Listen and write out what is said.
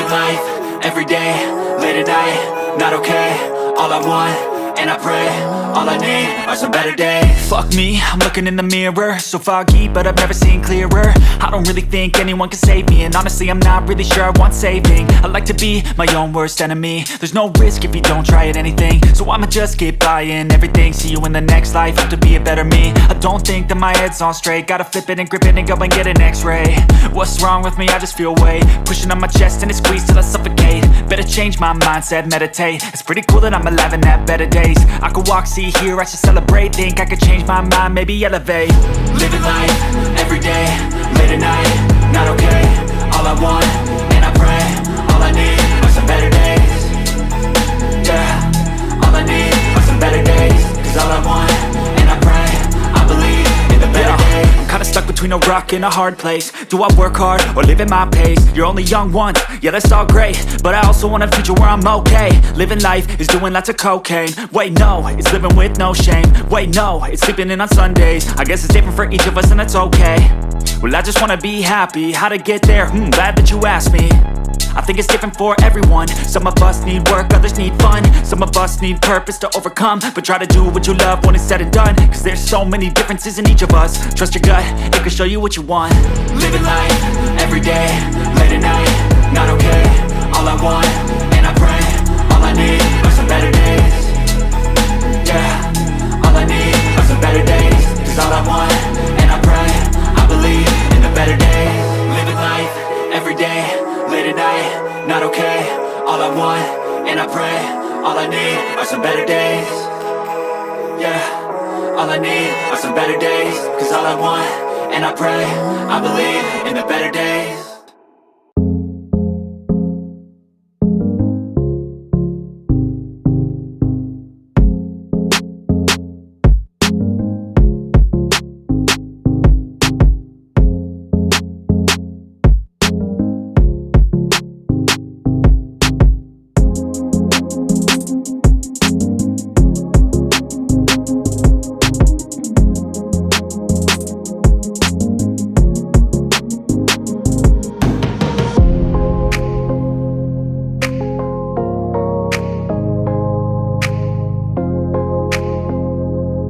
Living life, everyday, late at night, not okay. All I want, and I pray, all I need are some better days. Fuck me, I'm looking in the mirror, so foggy, but I've never seen clearer. I don't really think anyone can save me, and honestly I'm not really sure I want saving. I like to be my own worst enemy. There's no risk if you don't try at anything, so I'ma just keep buying everything. See you in the next life, hope to be a better me. I don't think that my head's on straight, gotta flip it and grip it and go and get an x-ray. What's wrong with me? I just feel weight pushing on my chest and it squeezes till I suffocate. Better change my mindset, meditate. It's pretty cool that I'm alive and have better days. I could walk, see, hear, I should celebrate. Think I could change my mind, maybe elevate. Living life, everyday, late at night, not okay. All I want, and I pray, all I need are some better days. Yeah, all I need are some better days. Cause all I want, and I pray, I believe in the better days. I'm kinda stuck between a rock and a hard place. Do I work hard or live at my pace? You're only young once, yeah that's all great, but I also want a future where I'm okay. Living life is doing lots of cocaine. Wait no, it's living with no shame. Wait no, it's sleeping in on Sundays. I guess it's different for each of us and that's okay. Well I just wanna be happy, how to get there? Glad that you asked me. I think it's different for everyone. Some of us need work, others need fun. Some of us need purpose to overcome. But try to do what you love when it's said and done. Cause there's so many differences in each of us. Trust your gut, it can show you what you want. Living life, everyday, late at night, not okay. All I want, and I pray, all I need are some better days. Yeah, all I need are some better days. Cause all I want, and I pray, I believe in the better days. Living life, everyday, late at night, not okay. All I want, and I pray, all I need are some better days. Yeah, all I need are some better days. Cause all I want, and I pray, I believe in the better days.